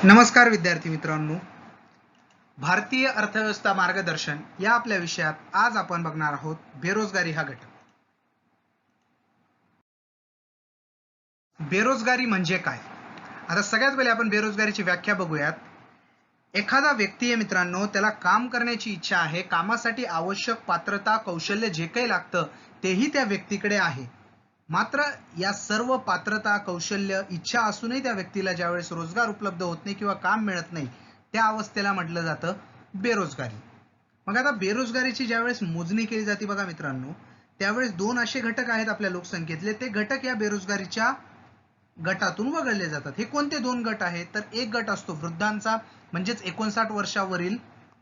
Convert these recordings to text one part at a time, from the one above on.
नमस्कार विद्यार्थी मित्रांनो, भारतीय अर्थव्यवस्था मार्गदर्शन या आपल्या विषयात आज आपण बघणार आहोत बेरोजगारी हा घटक. बेरोजगारी म्हणजे काय? आता सगळ्यात पहिले आपण बेरोजगारीची व्याख्या बघूयात. एखादा व्यक्ती आहे मित्रांनो, त्याला काम करण्याची इच्छा आहे, कामासाठी आवश्यक पात्रता कौशल्य जे काही लागतं तेही त्या व्यक्तीकडे आहे, मात्र या सर्व पात्रता कौशल्य इच्छा असूनही त्या व्यक्तीला ज्यावेळेस रोजगार उपलब्ध होत नाही किंवा काम मिळत नाही, त्या अवस्थेला म्हटलं जातं बेरोजगारी. मग आता बेरोजगारीची ज्यावेळेस मोजणी केली जाते बघा मित्रांनो, त्यावेळेस दोन असे घटक आहेत आपल्या लोकसंख्येतले, ते घटक या बेरोजगारीच्या गटातून वगळले जातात. हे कोणते दोन गट आहेत? तर एक गट असतो वृद्धांचा, म्हणजेच 59 वर्षावरील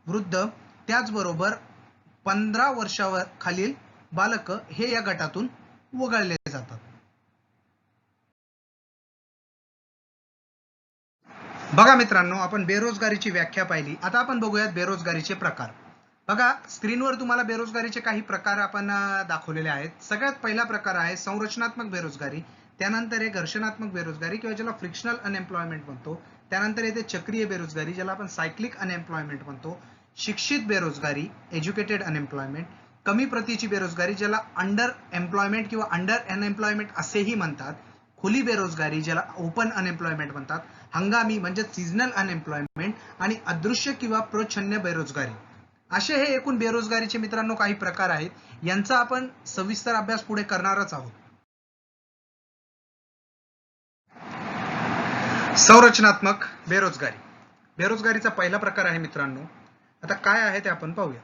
वृद्ध, त्याचबरोबर 15 वर्षावर खालील बालक, हे या गटातून वगळले जातात. बघा मित्रांनो, आपण बेरोजगारीची व्याख्या पाहिली. आता आपण बघूयात बेरोजगारीचे प्रकार. बघा स्क्रीनवर तुम्हाला बेरोजगारीचे काही प्रकार आपण दाखवलेले आहेत. सगळ्यात पहिला प्रकार आहे संरचनात्मक बेरोजगारी, त्यानंतर आहे घर्षणात्मक बेरोजगारी किंवा ज्याला फ्रिक्शनल अनएम्प्लॉयमेंट म्हणतो, त्यानंतर येते चक्रीय बेरोजगारी ज्याला आपण सायक्लिक अनएम्प्लॉयमेंट म्हणतो, शिक्षित बेरोजगारी एज्युकेटेड अनएम्प्लॉयमेंट, कमी प्रतीची बेरोजगारी ज्याला अंडर एम्प्लॉयमेंट किंवा अंडर अनएम्प्लॉयमेंट असेही म्हणतात, खुली बेरोजगारी ज्याला ओपन अनएम्प्लॉयमेंट म्हणतात, हंगामी म्हणजे सीझनल अनएम्प्लॉयमेंट आणि अदृश्य किंवा प्रच्छन्न बेरोजगारी. असे हे एकूण बेरोजगारीचे मित्रांनो काही प्रकार आहेत. यांचा आपण सविस्तर अभ्यास पुढे करणारच आहोत. संरचनात्मक बेरोजगारी. बेरोजगारीचा पहिला प्रकार आहे मित्रांनो. आता काय आहे ते आपण पाहूया.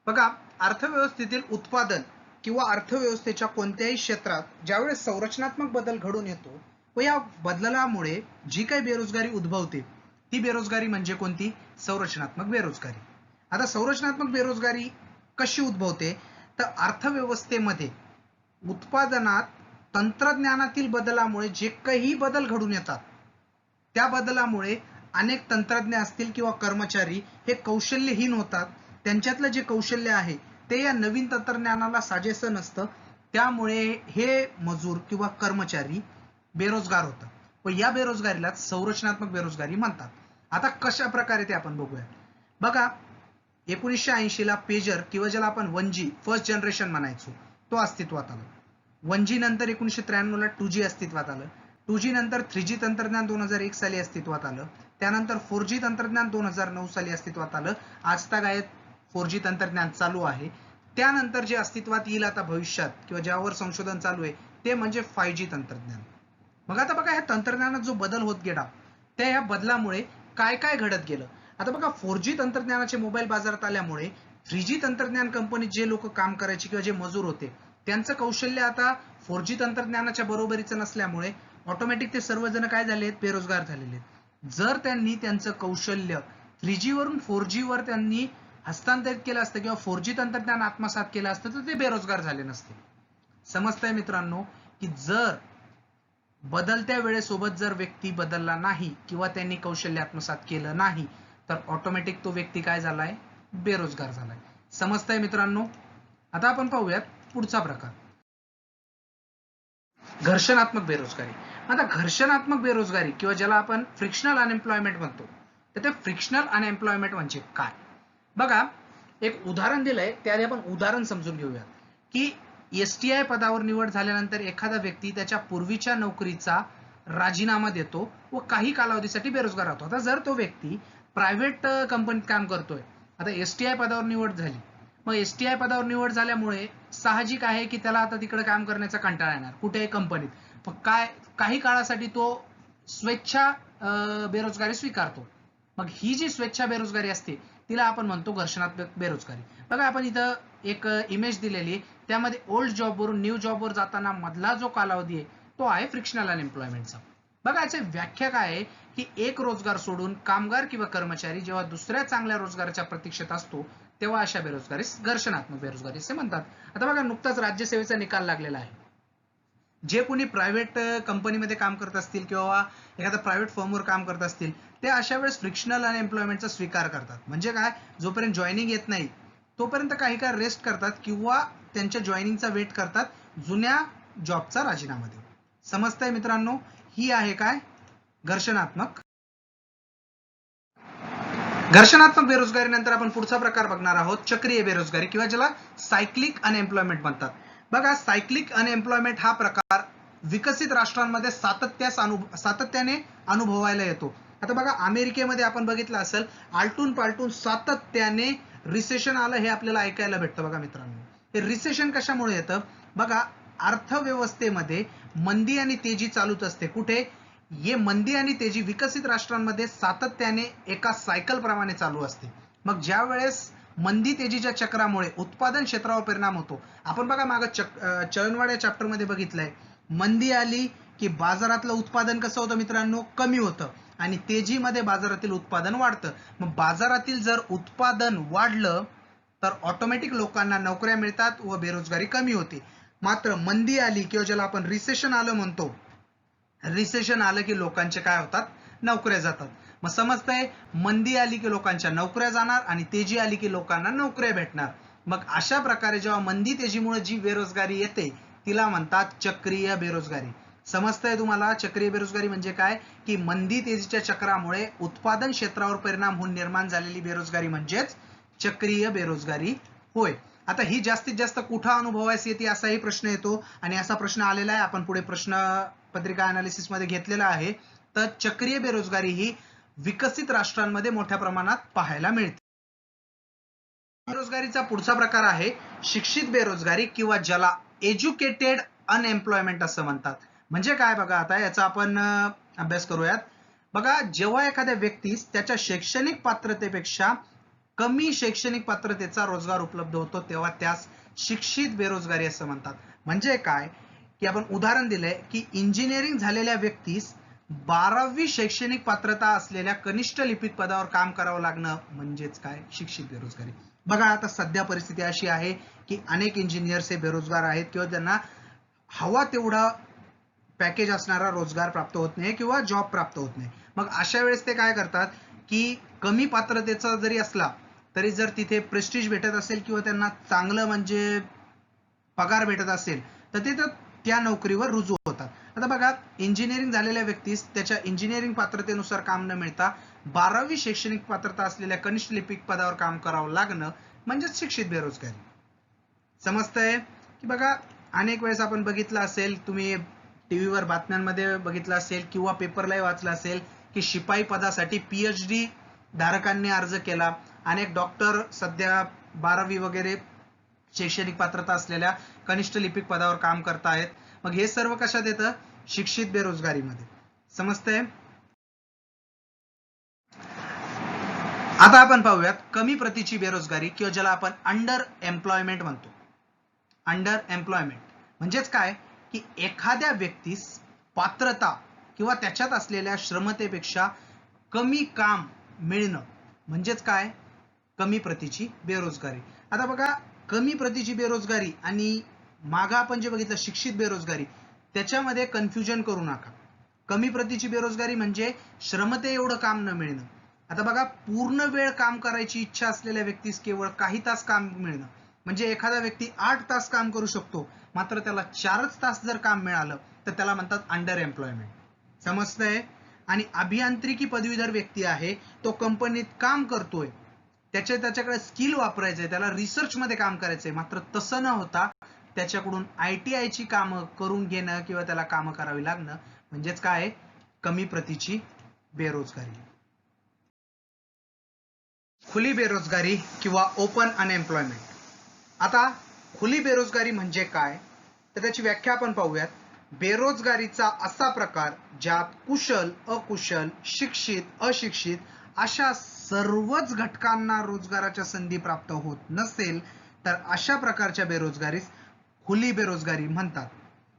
बघा, अर्थव्यवस्थेतील उत्पादन किंवा अर्थव्यवस्थेच्या कोणत्याही क्षेत्रात ज्यावेळेस संरचनात्मक बदल घडून येतो व या बदलामुळे जी काही बेरोजगारी उद्भवते ती बेरोजगारी म्हणजे कोणती? संरचनात्मक बेरोजगारी. आता संरचनात्मक बेरोजगारी कशी उद्भवते? तर अर्थव्यवस्थेमध्ये उत्पादनात तंत्रज्ञानातील बदलामुळे जे काही बदल घडून येतात त्या बदलामुळे अनेक तंत्रज्ञ असतील किंवा कर्मचारी हे कौशल्यहीन होतात. त्यांच्यातलं जे कौशल्य आहे ते या नवीन तंत्रज्ञानाला साजेसं नसतं, त्यामुळे हे मजूर किंवा कर्मचारी बेरोजगार होतात व या बेरोजगारीला संरचनात्मक बेरोजगारी म्हणतात. आता कशा प्रकारे ते आपण बघूया. बघा, 1980 ला पेजर किंवा ज्याला आपण 1G फर्स्ट जनरेशन म्हणायचो तो अस्तित्वात आला. 1G नंतर 1993 ला 2G अस्तित्वात आलं. 2G नंतर 3G तंत्रज्ञान 2001 साली अस्तित्वात आलं. त्यानंतर 4G तंत्रज्ञान 2009 साली अस्तित्वात आलं. आजतागायत 4G तंत्रज्ञान चालू आहे. त्यानंतर जे अस्तित्वात येईल आता भविष्यात किंवा ज्यावर संशोधन चालू आहे ते म्हणजे 5G तंत्रज्ञान. मग आता बघा, ह्या तंत्रज्ञानात जो बदल होत गेला त्या ह्या बदलामुळे काय काय घडत गेलं. आता बघा, 4G तंत्रज्ञानाचे मोबाईल बाजारात आल्यामुळे 3G तंत्रज्ञान कंपनीत जे लोक काम करायचे किंवा जे मजूर होते त्यांचं कौशल्य आता 4G तंत्रज्ञानाच्या बरोबरीचं नसल्यामुळे ऑटोमॅटिक ते सर्वजण काय झाले आहेत? बेरोजगार झालेले आहेत. जर त्यांनी त्यांचं कौशल्य 3G वरून 4G वर त्यांनी हस्तांतरित केलं असतं किंवा 4G तंत्रज्ञान आत्मसात केलं असतं तर ते बेरोजगार झाले नसते. समजतंय मित्रांनो की जर बदलत्या वेळेसोबत जर व्यक्ती बदलला नाही किंवा त्यांनी कौशल्य आत्मसात केलं नाही तर ऑटोमॅटिक तो व्यक्ती काय झालाय? बेरोजगार झालाय. समजतंय मित्रांनो. आता आपण पाहूयात पुढचा प्रकार, घर्षणात्मक बेरोजगारी. आता घर्षणात्मक बेरोजगारी किंवा ज्याला आपण फ्रिक्शनल अनएम्प्लॉयमेंट म्हणतो, तर ते फ्रिक्शनल अनएम्प्लॉयमेंट म्हणजे काय? बघा, एक उदाहरण दिलंय, त्याने आपण उदाहरण समजून घेऊया की STI पदावर निवड झाल्यानंतर एखादा व्यक्ती त्याच्या पूर्वीच्या नोकरीचा राजीनामा देतो व काही कालावधीसाठी बेरोजगार राहतो. आता जर तो व्यक्ती प्रायव्हेट कंपनीत काम करतोय, आता STI पदावर निवड झाली, मग STI पदावर निवड झाल्यामुळे साहजिक आहे की त्याला आता तिकडे काम करण्याचा कंटाळा येणार, कुठेही कंपनीत. पण काय, काही काळासाठी तो स्वेच्छा बेरोजगारी स्वीकारतो. मग ही जी स्वेच्छा बेरोजगारी असते तिला आपण म्हणतो घर्षणात्मक बेरोजगारी. बघा, आपण इथं एक इमेज दिलेली आहे, त्यामध्ये ओल्ड जॉब वरून न्यू जॉब वर जाताना मधला जो कालावधी आहे तो आहे फ्रिक्शनल अनएम्प्लॉयमेंटचा. बघा, याची व्याख्या काय आहे की एक रोजगार सोडून कामगार किंवा कर्मचारी जेव्हा दुसऱ्या चांगल्या रोजगाराच्या प्रतीक्षेत असतो तेव्हा अशा बेरोजगारीस घर्षणात्मक बेरोजगारी असे म्हणतात. आता बघा, नुकताच राज्यसेवेचा निकाल लागलेला आहे. जे कोणी प्रायव्हेट कंपनीमध्ये काम करत असतील किंवा एखाद्या प्रायव्हेट फर्मवर काम करत असतील ते अशा वेळेस फ्रिक्शनल अनएम्प्लॉयमेंटचा स्वीकार करतात. म्हणजे काय, जोपर्यंत जॉईनिंग येत नाही तोपर्यंत काही काळ रेस्ट करतात किंवा त्यांच्या जॉईनिंगचा वेट करतात, जुन्या जॉबचा राजीनामा देऊन. समजतंय मित्रांनो? ही आहे काय? घर्षणात्मक घर्षणात्मक बेरोजगारी नंतर आपण पुढचा प्रकार बघणार आहोत, चक्रीय बेरोजगारी किंवा ज्याला सायक्लिक अनएम्प्लॉयमेंट म्हणतात. बघा, सायक्लिक अनएम्प्लॉयमेंट हा प्रकार विकसित राष्ट्रांमध्ये सातत्याने अनुभवायला येतो. आता बघा, अमेरिकेमध्ये आपण बघितलं असेल, आलटून पालटून सातत्याने रिसेशन आलं हे आपल्याला ऐकायला भेटतं. बघा मित्रांनो, हे रिसेशन कशामुळे येतं? बघा, अर्थव्यवस्थेमध्ये मंदी आणि तेजी चालूच असते. कुठे? ये मंदी आणि तेजी विकसित राष्ट्रांमध्ये सातत्याने एका सायकल प्रमाणे चालू असते. मग ज्या वेळेस मंदी तेजीच्या चक्रामुळे उत्पादन क्षेत्रावर परिणाम होतो. आपण बघा, मागे चलनवाढ या चॅप्टर मध्ये बघितलंय, मंदी आली की बाजारातलं उत्पादन कसं होतं मित्रांनो? कमी होतं, आणि तेजीमध्ये बाजारातील उत्पादन वाढतं. मग बाजारातील जर उत्पादन वाढलं तर ऑटोमॅटिक लोकांना नोकऱ्या मिळतात व बेरोजगारी कमी होते. मात्र मंदी आली किंवा ज्याला आपण रिसेशन आलं म्हणतो, रिसेशन आलं की लोकांचे काय होतात? नोकऱ्या जातात. मग समजतंय, मंदी आली की लोकांच्या नोकऱ्या जाणार आणि तेजी आली की लोकांना नोकऱ्या भेटणार. मग अशा प्रकारे जेव्हा मंदी तेजीमुळे जी बेरोजगारी येते तिला म्हणतात चक्रीय बेरोजगारी. समजतंय तुम्हाला चक्रीय बेरोजगारी म्हणजे काय? की मंदी तेजीच्या चक्रामुळे उत्पादन क्षेत्रावर परिणाम होऊन निर्माण झालेली बेरोजगारी म्हणजेच चक्रीय बेरोजगारी होय. आता ही जास्तीत जास्त कुठं अनुभवास येते असाही प्रश्न येतो, आणि असा प्रश्न आलेला आहे, आपण पुढे प्रश्न पत्रिका अनालिसिस मध्ये घेतलेला आहे. तर चक्रीय बेरोजगारी ही विकसित राष्ट्रांमध्ये मोठ्या प्रमाणात पाहायला मिळते. बेरोजगारीचा पुढचा प्रकार आहे शिक्षित बेरोजगारी किंवा ज्याला एज्युकेटेड अनएम्प्लॉयमेंट असं म्हणतात. म्हणजे काय? बघा, आता याचा आपण अभ्यास करूयात. बघा, जेव्हा एखाद्या व्यक्तीस त्याच्या शैक्षणिक पात्रतेपेक्षा कमी शैक्षणिक पात्रतेचा रोजगार उपलब्ध होतो तेव्हा त्यास शिक्षित बेरोजगारी असं म्हणतात. म्हणजे काय? की आपण उदाहरण दिलंय की इंजिनिअरिंग झालेल्या व्यक्तीस 12वी शैक्षणिक पात्रता असलेल्या कनिष्ठ लिपिक पदावर काम करावं लागणं म्हणजेच काय? शिक्षित बेरोजगारी. बघा, आता सध्या परिस्थिती अशी आहे की अनेक इंजिनियर्स हे बेरोजगार आहेत किंवा त्यांना हवा तेवढा पॅकेज असणारा रोजगार प्राप्त होत नाही किंवा जॉब प्राप्त होत नाही. मग अशा वेळेस ते काय करतात की कमी पात्रतेचा जरी असला तरी जर तिथे प्रेस्टिज भेटत असेल किंवा त्यांना चांगलं म्हणजे पगार भेटत असेल तर ते त्या नोकरीवर रुजू होतात. आता बघा, इंजिनिअरिंग झालेल्या व्यक्तीस त्याच्या इंजिनिअरिंग पात्रतेनुसार काम न मिळता 12वी शैक्षणिक पात्रता असलेल्या कनिष्ठ लिपिक पदावर काम करावं लागणं म्हणजेच शिक्षित बेरोजगारी. समजतंय? की बघा, अनेक वेळेस आपण बघितलं असेल, तुम्ही टीव्हीवर बातम्यांमध्ये बघितलं असेल किंवा पेपरलाही वाचलं असेल की शिपाई पदासाठी PhD धारकांनी अर्ज केला. अनेक डॉक्टर सध्या 12वी वगैरे शैक्षणिक पात्रता असलेल्या कनिष्ठ लिपिक पदावर काम करतायत. मग हे सर्व कशात येतं? शिक्षित बेरोजगारीमध्ये. समजतंय? आता आपण पाहूयात कमी प्रतीची बेरोजगारी किंवा ज्याला आपण अंडर एम्प्लॉयमेंट म्हणतो. अंडर एम्प्लॉयमेंट म्हणजेच काय? की एखाद्या व्यक्तीस पात्रता किंवा त्याच्यात असलेल्या श्रमतेपेक्षा कमी काम मिळणं म्हणजेच काय? कमी प्रतीची बेरोजगारी. आता बघा, कमी प्रतीची बेरोजगारी आणि मागं आपण जे बघितलं शिक्षित बेरोजगारी, त्याच्यामध्ये कन्फ्युजन करू नका. कमी प्रतीची बेरोजगारी म्हणजे श्रमते एवढं काम न मिळणं. आता बघा, पूर्ण वेळ काम करायची इच्छा असलेल्या व्यक्तीस केवळ काही तास काम मिळणं. म्हणजे एखादा व्यक्ती 8 तास काम करू शकतो, मात्र त्याला 4च तास जर काम मिळालं तर त्याला म्हणतात अंडर एम्प्लॉयमेंट. समजतंय? आणि अभियांत्रिकी पदवीधर व्यक्ती आहे, तो कंपनीत काम करतोय, त्याच्याकडे स्किल वापरायचंय, त्याला रिसर्च मध्ये काम करायचंय, मात्र तसं न होता त्याच्याकडून ITI ची कामं करून घेणं किंवा त्याला कामं करावी लागणं म्हणजेच काय? कमी प्रतीची बेरोजगारी. खुली बेरोजगारी किंवा ओपन अनएम्प्लॉयमेंट. आता खुली बेरोजगारी म्हणजे काय तर त्याची व्याख्या आपण पाहूयात. बेरोजगारीचा असा प्रकार ज्यात कुशल, अकुशल, शिक्षित, अशिक्षित अशा सर्वच घटकांना रोजगाराच्या संधी प्राप्त होत नसेल तर अशा प्रकारच्या बेरोजगारीस खुली बेरोजगारी म्हणतात.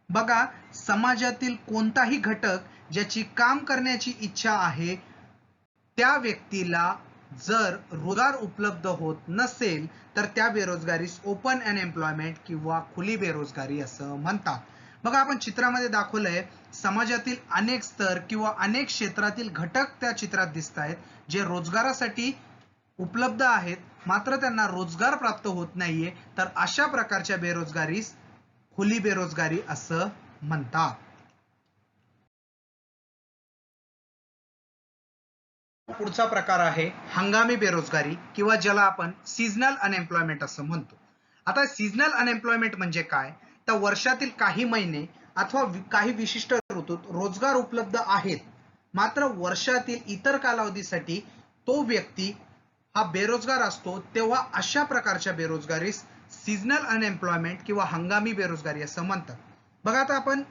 बघा, समाजातील कोणताही घटक ज्याची काम करण्याची इच्छा आहे त्या व्यक्तीला जर रोजगार उपलब्ध होत नसेल तर त्या बेरोजगारीस ओपन अनएम्प्लॉयमेंट किंवा खुली बेरोजगारी असं म्हणतात. बघा, आपण चित्रामध्ये दाखवलंय, समाजातील अनेक स्तर किंवा अनेक क्षेत्रातील घटक त्या चित्रात दिसत आहेत जे रोजगारासाठी उपलब्ध आहेत मात्र त्यांना रोजगार प्राप्त होत नाहीये, तर अशा प्रकारच्या बेरोजगारीस खुली बेरोजगारी असं म्हणतात. पुढचा प्रकार आहे हंगामी बेरोजगारी किंवा ज्याला आपण सीझनल अनएम्प्लॉयमेंट असं म्हणतो. आता सीझनल अनएम्प्लॉयमेंट म्हणजे काय, तर वर्षातील काही महिने अथवा काही विशिष्ट ऋतूत रोजगार उपलब्ध आहेत, मात्र वर्षातील इतर कालावधीसाठी तो व्यक्ती हा बेरोजगार असतो, तेव्हा अशा प्रकारच्या बेरोजगारीस सीझनल अनएम्प्लॉयमेंट किंवा हंगामी बेरोजगारी असं म्हणतात. बघा आता आपण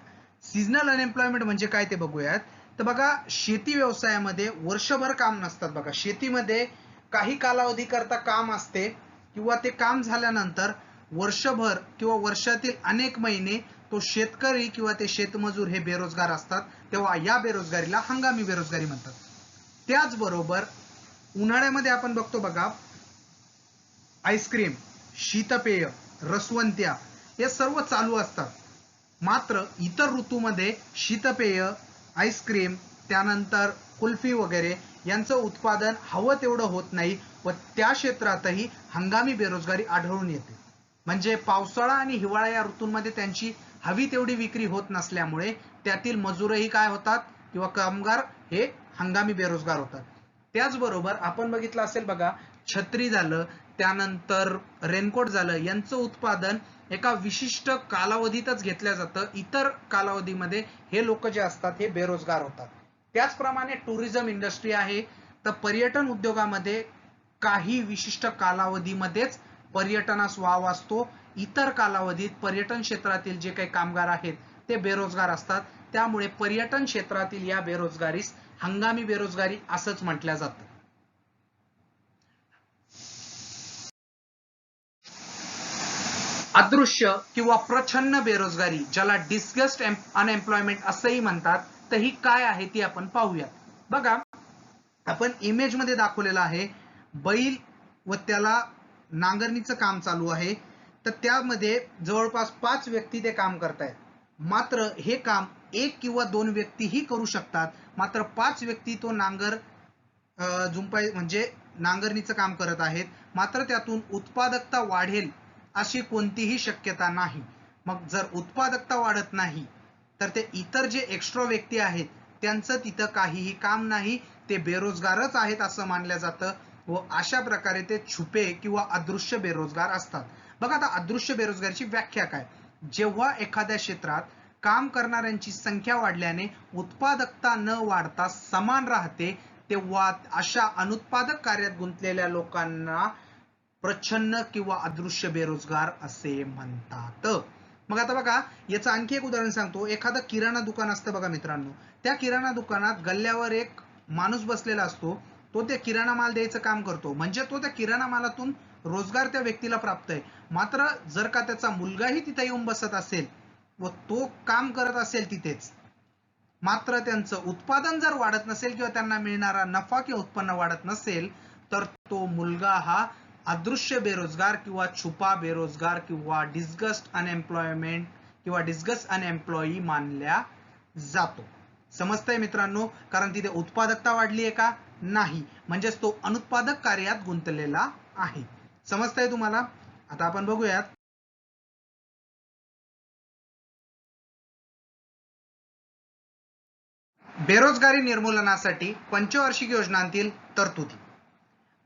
सीझनल अनएम्प्लॉयमेंट म्हणजे काय ते बघूयात. तर बघा शेती व्यवसायामध्ये वर्षभर काम नसतात. बघा शेतीमध्ये काही कालावधी करता काम असते किंवा ते काम झाल्यानंतर वर्षभर किंवा वर्षातील अनेक महिने तो शेतकरी किंवा ते शेतमजूर हे बेरोजगार असतात, तेव्हा या बेरोजगारीला हंगामी बेरोजगारी म्हणतात. त्याचबरोबर उन्हाळ्यामध्ये आपण बघतो बघा, आईस्क्रीम, शीतपेय, रसवंत्या हे सर्व चालू असतात. मात्र इतर ऋतूमध्ये शीतपेय, आईस्क्रीम, त्यानंतर कुल्फी वगैरे यांचं उत्पादन हवं तेवढं होत नाही व त्या क्षेत्रातही हंगामी बेरोजगारी आढळून येते. म्हणजे पावसाळा आणि हिवाळा या ऋतूंमध्ये त्यांची हवी तेवढी विक्री होत नसल्यामुळे त्यातील मजूरही काय होतात किंवा कामगार हे हंगामी बेरोजगार होतात. त्याचबरोबर आपण बघितलं असेल बघा, छत्री झालं, त्यानंतर रेनकोट झालं, यांचं उत्पादन एका विशिष्ट कालावधीतच घेतलं जातं. इतर कालावधीमध्ये हे लोक जे असतात हे बेरोजगार होतात. त्याचप्रमाणे टुरिझम इंडस्ट्री आहे, तर पर्यटन उद्योगामध्ये काही विशिष्ट कालावधीमध्येच पर्यटनास वाव असतो. इतर कालावधीत पर्यटन क्षेत्रातील जे काही कामगार आहेत ते बेरोजगार असतात. त्यामुळे पर्यटन क्षेत्रातील या बेरोजगारीस हंगामी बेरोजगारी असंच म्हटलं जातं. अदृश्य किंवा प्रच्छन्न बेरोजगारी, ज्याला डिस्गस्ट अनएम्प्लॉयमेंट असंही म्हणतात, तर ही काय आहे ती आपण पाहूया. बघा, आपण इमेज मध्ये दाखवलेलं आहे बैल व त्याला नांगरणीचं काम चालू आहे. तर त्यामध्ये जवळपास 5 व्यक्ती ते काम करतायत. मात्र हे काम 1 किंवा 2 व्यक्तीही करू शकतात. मात्र 5 व्यक्ती तो नांगर जुंपाई म्हणजे नांगरणीचं काम करत आहेत. मात्र त्यातून उत्पादकता वाढेल अशी कोणतीही शक्यता नाही. मग जर उत्पादकता वाढत नाही तर ते इतर जे एक्स्ट्रा व्यक्ती आहेत त्यांचं तिथं काहीही काम नाही, ते बेरोजगारच आहेत असं मानलं जातं व अशा प्रकारे ते छुपे किंवा अदृश्य बेरोजगार असतात. बघा आता अदृश्य बेरोजगारीची व्याख्या काय, जेव्हा एखाद्या क्षेत्रात काम करणाऱ्यांची संख्या वाढल्याने उत्पादकता न वाढता समान राहते, तेव्हा अशा अनुत्पादक कार्यात गुंतलेल्या लोकांना प्रच्छन्न किंवा अदृश्य बेरोजगार असे म्हणतात. मग आता बघा, याचं आणखी एक उदाहरण सांगतो. एखादं किराणा दुकान असतं बघा मित्रांनो, त्या किराणा दुकानात गल्ल्यावर एक माणूस बसलेला असतो. तो ते किराणा माल द्यायचं काम करतो, म्हणजे तो त्या किराणा मालातून रोजगार त्या व्यक्तीला प्राप्त आहे. मात्र जर का त्याचा मुलगाही तिथे येऊन बसत असेल व तो काम करत असेल तिथेच, मात्र त्यांचं उत्पादन जर वाढत नसेल किंवा त्यांना मिळणारा नफा किंवा उत्पन्न वाढत नसेल, तर तो मुलगा हा अदृश्य बेरोजगार किंवा छुपा बेरोजगार किंवा डिस्गस्ट अनएम्प्लॉयमेंट किंवा डिस्गस्ट अनएम्प्लॉई मानल्या जातो. समजतंय मित्रांनो? कारण तिथे उत्पादकता वाढली आहे का? नाही, म्हणजेच तो अनुत्पादक कार्यात गुंतलेला आहे. समजतंय तुम्हाला? आता आपण बघूयात बेरोजगारी निर्मूलनासाठी पंचवार्षिक योजनांतील तरतुदी.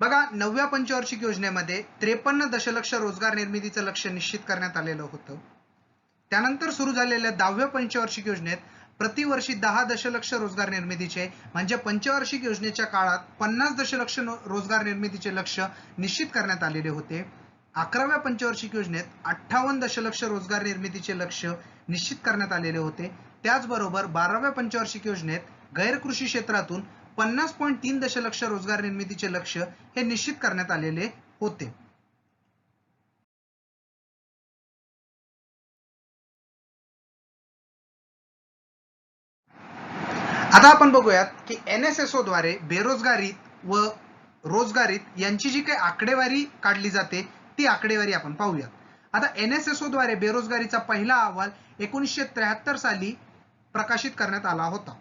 बघा, 9व्या पंचवार्षिक योजनेमध्ये 53 दशलक्ष रोजगार निर्मितीचं लक्ष्य निश्चित करण्यात आलेलं होतं. त्यानंतर सुरू झालेल्या 10व्या पंचवार्षिक योजनेत प्रतिवर्षी 10 दशलक्ष रोजगार निर्मितीचे, म्हणजे पंचवार्षिक योजनेच्या काळात 50 दशलक्ष रोजगार निर्मितीचे लक्ष्य निश्चित करण्यात आलेले होते. 11व्या पंचवार्षिक योजनेत 58 दशलक्ष रोजगार निर्मितीचे लक्ष्य निश्चित करण्यात आलेले होते. त्याचबरोबर 12व्या पंचवार्षिक योजनेत गैरकृषी क्षेत्रातून 50.3 दशलक्ष रोजगार निर्मितीचे लक्ष्य हे निश्चित करण्यात आलेले होते. आता आपण बघूयात की NSSO द्वारे बेरोजगारीत व रोजगारीत यांची जी काही आकडेवारी काढली जाते ती आकडेवारी आपण पाहूयात. आता NSSO द्वारे बेरोजगारीचा पहिला अहवाल 1973 साली प्रकाशित करण्यात आला होता.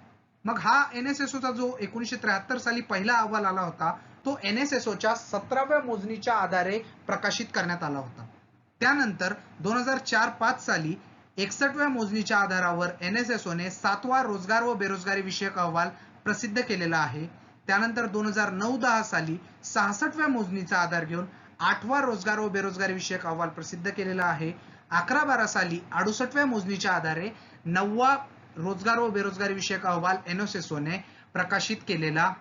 मग हा NSSO चा जो 1973 साली पहिला अहवाल आला होता, तो NSSO च्या 17व्या मोजणीच्या आधारे प्रकाशित करण्यात आला होता. त्यानंतर 2004-5 साली 61व्या मोजणीच्या आधारावर NSSO ने 7वा रोजगार व बेरोजगारी विषयक अहवाल प्रसिद्ध केलेला आहे. त्यानंतर 2009-10 साली 66व्या मोजणीचा आधार घेऊन 8वा रोजगार व बेरोजगारी विषयक अहवाल प्रसिद्ध केलेला आहे. 11-12 साली 68व्या मोजणीच्या आधारे 9वा रोजगार व बेरोजगारी विषयक अहवाल एनएसएसओने प्रकाशित केलेला.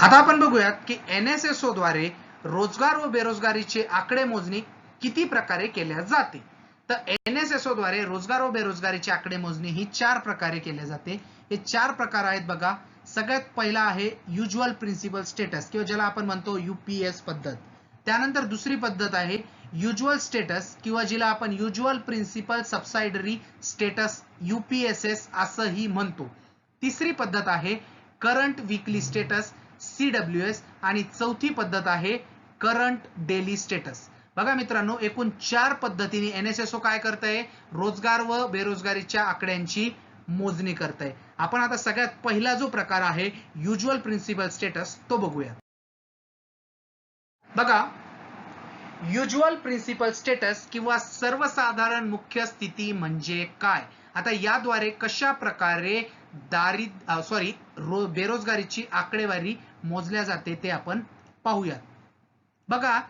आता आपण बघूयात की एनएसएसओ द्वारे रोजगार व बेरोजगारीचे आकडे मोजणी किती प्रकारे केल्या जाते. तर एनएसएसओ द्वारे रोजगार व बेरोजगारीची आकडे मोजणी ही 4 प्रकारे केल्या जाते. हे 4 प्रकार आहेत बघा. सगळ्यात पहिला आहे युज्युअल प्रिन्सिपल स्टेटस किंवा ज्याला आपण म्हणतो यूपीएस पद्धत. त्यानंतर दुसरी पद्धत आहे युज्युअल स्टेटस किंवा जिला आपण युज्युअल प्रिन्सिपल सबसाइडरी स्टेटस यूपीएसएस असंही म्हणतो. तिसरी पद्धत आहे करंट वीकली स्टेटस सीडब्ल्यूएस आणि चौथी पद्धत आहे करंट डेली स्टेटस. बघा मित्रांनो, एकूण 4 पद्धतीने एनएसएसओ काय करतंय, रोजगार व बेरोजगारीच्या आकड्यांची मोजणी करतंय. आपण आता सगळ्यात पहिला जो प्रकार आहे युज्युअल प्रिन्सिपल स्टेटस तो बघूया. बघा, युज्युअल प्रिन्सिपल स्टेटस किंवा सर्वसाधारण मुख्य स्थिती म्हणजे काय. आता याद्वारे कशा प्रकारे बेरोजगारीची आकडेवारी मोजल्या जाते ते आपण पाहूयात. बघा,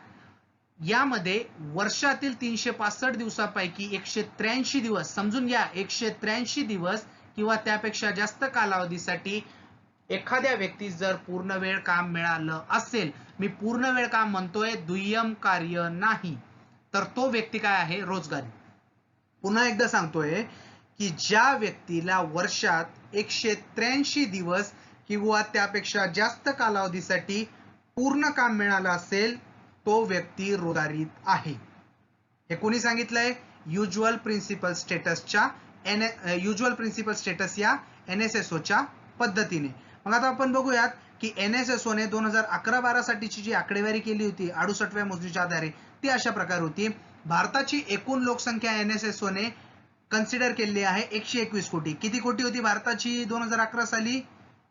यामध्ये वर्षातील 365 दिवसापैकी 183 दिवस, समजून घ्या 183 दिवस किंवा त्यापेक्षा जास्त कालावधीसाठी एखाद्या व्यक्तीस जर पूर्ण वेळ काम मिळालं असेल, मी पूर्ण वेळ काम म्हणतोय, दुय्यम कार्य नाही, तर तो व्यक्ती काय आहे, रोजगारी. पुन्हा एकदा सांगतोय की ज्या व्यक्तीला वर्षात 183 दिवस किंवा त्यापेक्षा जास्त कालावधीसाठी पूर्ण काम मिळालं असेल तो व्यक्ती रोजगारीत आहे. हे कोणी सांगितलंय, युज्युअल प्रिन्सिपल स्टेटसच्या युज्युअल प्रिन्सिपल स्टेटस या एनएसएसओच्या पद्धतीने. मग आता आपण बघूयात की एनएसएसओने 2011-12 साठीची जी आकडेवारी केली होती 68व्या मोजणीच्या आधारे ती अशा प्रकारे होती. भारताची एकूण लोकसंख्या एनएसएसओने कन्सिडर केलेली आहे 121 कोटी. किती कोटी होती भारताची 2011 साली?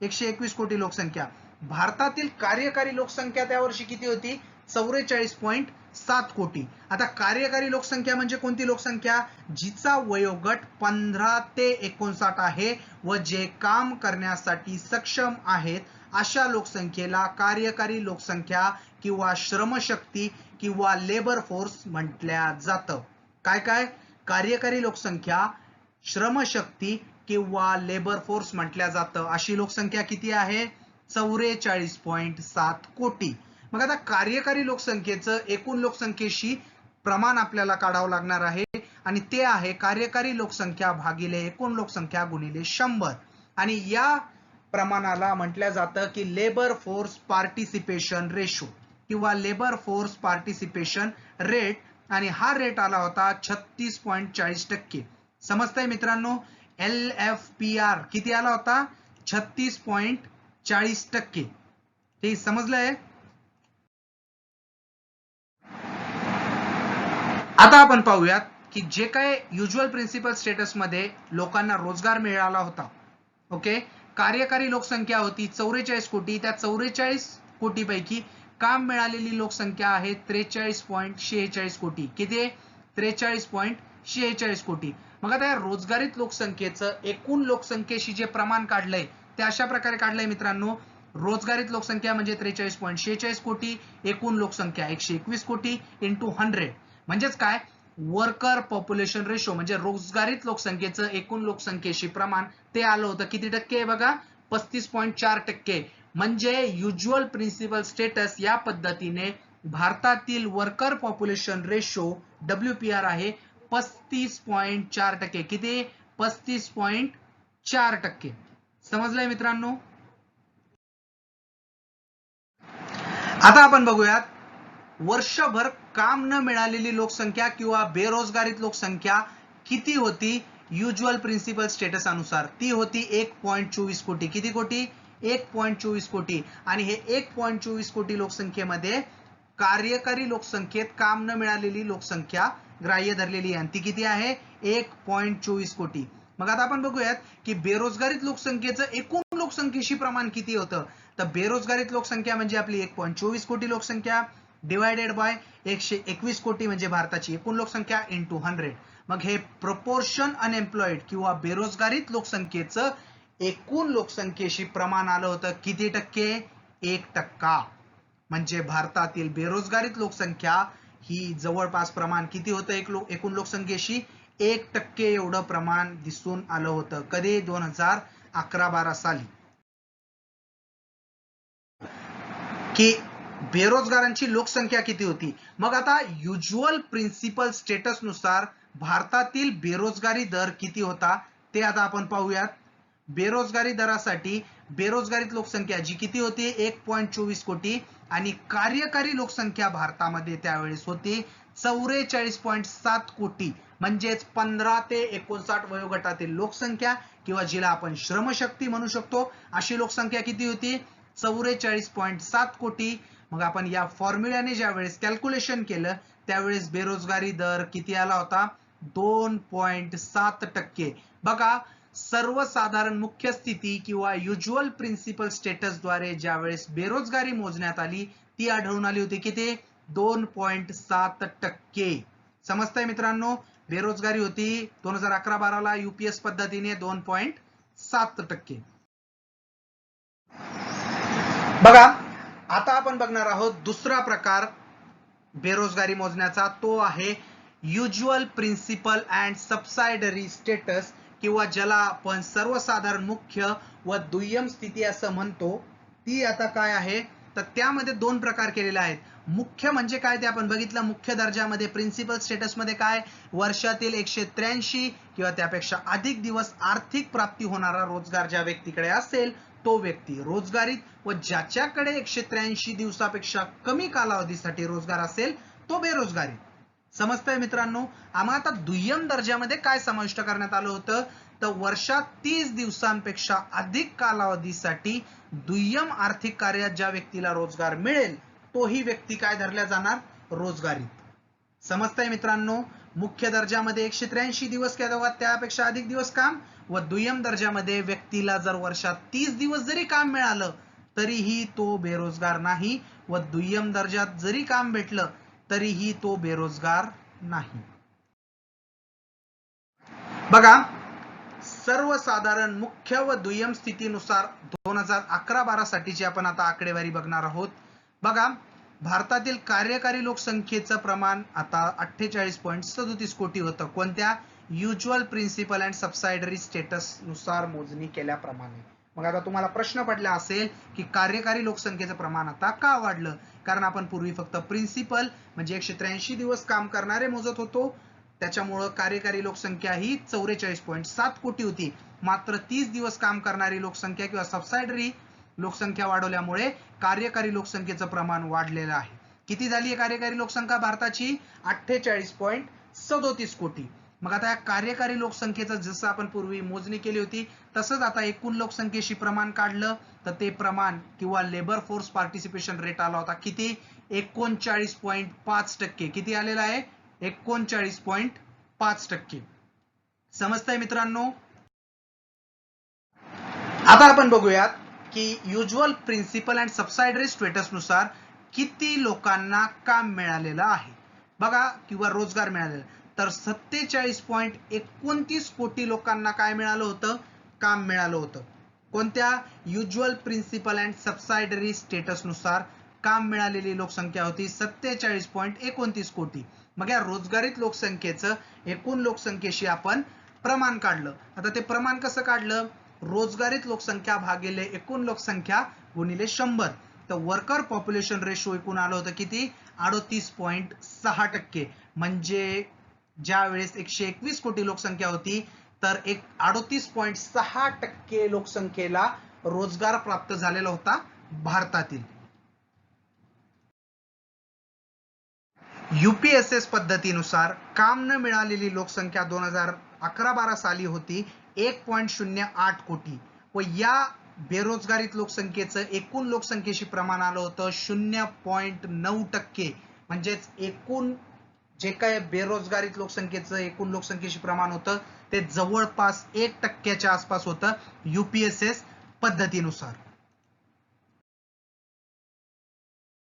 121 कोटी लोकसंख्या. भारतातील कार्यकारी लोकसंख्या त्या वर्षी किती होती? 44.7 कोटी. आता कार्यकारी लोकसंख्या म्हणजे कोणती लोकसंख्या? जिचा वयोगट 15 ते 59 आहे व जे काम करण्यासाठी सक्षम आहेत अशा लोकसंख्येला कार्यकारी लोकसंख्या किंवा श्रमशक्ती किंवा लेबर फोर्स म्हटल्या जातं. काय काय? कार्यकारी लोकसंख्या, श्रमशक्ती किंवा लेबर फोर्स म्हटल्या जातं. अशी लोकसंख्या किती आहे? 44.7 कोटी. मग आता कार्यकारी लोकसंख्येचं एकूण लोकसंख्येशी प्रमाण आपल्याला काढावं लागणार आहे आणि ते आहे कार्यकारी लोकसंख्या भागिले एकूण लोकसंख्या गुणिले 100. आणि या प्रमाणाला म्हटलं जातं की लेबर फोर्स पार्टिसिपेशन रेशो किंवा लेबर फोर्स पार्टिसिपेशन रेट. आणि हा रेट आला होता 36.40%. समजतंय मित्रांनो? LFPR किती आला होता? 36.40%. हे समजलंय? आता आपण पाहूयात की जे काय युज्युअल प्रिन्सिपल स्टेटस मध्ये लोकांना रोजगार मिळाला होता, ओके, कार्यकारी लोकसंख्या होती 44 कोटी. त्या 44 कोटी पैकी काम मिळालेली लोकसंख्या आहे 43.46 कोटी. किती? 43.46 कोटी. मग आता या रोजगारीत लोकसंख्येचं एकूण लोकसंख्येशी जे प्रमाण काढलंय ते अशा प्रकारे काढलंय मित्रांनो. रोजगारीत लोकसंख्या म्हणजे 43.46 कोटी, एकूण लोकसंख्या 121 कोटी इंटू 100 म्हणजेच काय? वर्कर पॉप्युलेशन रेशो म्हणजे रोजगारीत लोकसंख्येचं एकूण लोकसंख्येशी प्रमाण ते आलं होतं. किती टक्के आहे बघा? 35.4%. म्हणजे युज्युअल प्रिन्सिपल स्टेटस या पद्धतीने भारतातील वर्कर पॉप्युलेशन रेशो WPR आहे 35.4%. किती? 35.4%. समजलंय मित्रांनो? आता आपण बघूयात वर्षभर काम न मिळालेली लोकसंख्या किंवा बेरोजगारीत लोकसंख्या किती होती युज्युअल प्रिन्सिपल स्टेटस अनुसार. ती होती 1.24 कोटी. किती कोटी? 1.24 कोटी. आणि हे 1.24 कोटी लोकसंख्येमध्ये कार्यकारी लोकसंख्येत काम न मिळालेली लोकसंख्या ग्राह्य धरलेली आहे. ती किती आहे? 1.24 कोटी. मग आता आपण बघूयात की बेरोजगारीत लोकसंख्येचं एकूण लोकसंख्येशी प्रमाण किती होतं. तर बेरोजगारीत लोकसंख्या म्हणजे आपली 1.24 कोटी लोकसंख्या डिवायडेड बाय 121 कोटी म्हणजे भारताची एकूण लोकसंख्या इंटू 100. मग हे प्रपोर्शन अनएम्प्लॉइड किंवा बेरोजगारीत लोकसंख्येचं एकूण लोकसंख्येशी प्रमाण आलं होतं किती टक्के? 1%. म्हणजे भारतातील बेरोजगारीत लोकसंख्या ही जवळपास प्रमाण किती होतं एकूण लोकसंख्येशी? 1% एवढं प्रमाण दिसून आलं होतं. कधी? 2011-12 साली. की बेरोजगारांची लोकसंख्या किती होती. मग आता युज्युअल प्रिन्सिपल स्टेटस नुसार भारतातील बेरोजगारी दर किती होता ते आता आपण पाहूयात. बेरोजगारी दरासाठी बेरोजगारीत लोकसंख्या जी किती होती? 1.24 कोटी आणि कार्यकारी लोकसंख्या भारतामध्ये त्यावेळेस होती 44.7 कोटी. म्हणजेच 15 ते 59 वयोगटातील लोकसंख्या किंवा जिला आपण श्रमशक्ती म्हणू शकतो अशी लोकसंख्या किती होती? 44.7 कोटी. मग आपण या फॉर्म्युल्याने ज्या वेळेस कॅल्क्युलेशन केलं त्यावेळेस बेरोजगारी दर किती आला होता? 2.7%. बघा, सर्वसाधारण मुख्य स्थिती किंवा युज्युअल प्रिन्सिपल स्टेटस द्वारे ज्या वेळेस बेरोजगारी मोजण्यात आली ती आढळून आली होती किती? 2.7%. समजतंय मित्रांनो? बेरोजगारी होती 2011-12 ला युपीएस पद्धतीने 2.7%. बघा, आता आपण बघणार आहोत दुसरा प्रकार बेरोजगारी मोजण्याचा. तो आहे युज्युअल प्रिन्सिपल अँड सबसायडरी स्टेटस किंवा ज्याला आपण सर्वसाधारण मुख्य व दुय्यम स्थिती असं म्हणतो. ती आता काय आहे तर त्यामध्ये दोन प्रकार केलेले आहेत. मुख्य म्हणजे काय ते आपण बघितलं. मुख्य दर्जामध्ये प्रिन्सिपल स्टेटस मध्ये काय? वर्षातील 183 किंवा त्यापेक्षा अधिक दिवस आर्थिक प्राप्ती होणारा रोजगार ज्या व्यक्तीकडे असेल तो व्यक्ती रोजगारीत व ज्याच्याकडे 183 दिवसापेक्षा कमी कालावधीसाठी रोजगार असेल तो बेरोजगारी. समजतंय मित्रांनो? आम्हा आता दुय्यम दर्जामध्ये काय समाविष्ट करण्यात आलं होतं तर वर्षात 30 दिवसांपेक्षा अधिक कालावधीसाठी दुय्यम आर्थिक कार्यात ज्या व्यक्तीला रोजगार मिळेल तोही व्यक्ती काय धरल्या जाणार? रोजगारीत. समजतंय मित्रांनो? मुख्य दर्जामध्ये 183 दिवस किंवा त्यापेक्षा अधिक दिवस काम व दुय्यम दर्जामध्ये व्यक्तीला जर वर्षात 30 दिवस जरी काम मिळालं तरीही तो बेरोजगार नाही व दुय्यम दर्जात जरी काम भेटलं तरीही तो बेरोजगार नाही. बघा, सर्वसाधारण मुख्य व दुय्यम स्थितीनुसार 2011-12 साठीची आपण आता आकडेवारी बघणार आहोत. बघा, भारतातील कार्यकारी लोकसंख्येचं प्रमाण आता 48.37 कोटी होतं. कोणत्या? युज्युअल प्रिन्सिपल अँड सबसायडरी स्टेटस नुसार मोजणी केल्याप्रमाणे. मग आता तुम्हाला प्रश्न पडला असेल की कार्यकारी लोकसंख्येचं प्रमाण आता का वाढलं? कारण आपण पूर्वी फक्त प्रिन्सिपल म्हणजे 183 दिवस काम करणारे मोजत होतो, त्याच्यामुळे कार्यकारी लोकसंख्या ही 44.7 कोटी होती. मात्र 30 दिवस काम करणारी लोकसंख्या किंवा सबसायडरी लोकसंख्या वाढवल्यामुळे कार्यकारी लोकसंख्येचं प्रमाण वाढलेलं आहे. किती झाली आहे कार्यकारी लोकसंख्या भारताची? 48.37 कोटी. मग आता या कार्यकारी लोकसंख्येचं जसं आपण पूर्वी मोजणी केली होती तसंच आता एकूण लोकसंख्येशी प्रमाण काढलं तर ते प्रमाण किंवा लेबर फोर्स पार्टिसिपेशन रेट आला होता किती? 39.5%. किती आलेला आहे? 39.5%. समजतंय मित्रांनो? आता आपण बघूयात की युज्युअल प्रिन्सिपल अँड सबसायडरी स्टेटस नुसार किती लोकांना काम मिळालेलं आहे. बघा, किंवा रोजगार मिळालेला. तर 47.29 कोटी लोकांना काय मिळालं होतं? काम मिळालं होतं. कोणत्या? युज्युअल प्रिन्सिपल अँड सबसायडरी स्टेटस नुसार काम मिळालेली लोकसंख्या होती 47.29 कोटी. मग या रोजगारीत लोकसंख्येचं एकूण लोकसंख्येशी आपण प्रमाण काढलं. आता ते प्रमाण कसं काढलं? रोजगारीत लोकसंख्या भागिले एकूण लोकसंख्या गुणिले 100. तर वर्कर पॉप्युलेशन रेशो एकूण आलं होतं किती? 38.6%. म्हणजे ज्या वेळेस 121 कोटी लोकसंख्या होती तर 38.6% लोकसंख्येला रोजगार प्राप्त झालेला होता भारतातील. यूपीएसएस पद्धतीनुसार काम न मिळालेली लोकसंख्या 2011-12 साली होती 1.08 कोटी व या बेरोजगारीत लोकसंख्येचं एकूण लोकसंख्येशी प्रमाण आलं होतं 0.9%. म्हणजेच एकूण जे काय बेरोजगारीत लोकसंख्येचं एकूण लोकसंख्येशी प्रमाण होतं ते जवळपास 1% आसपास होतं यूपीएसएस पद्धतीनुसार.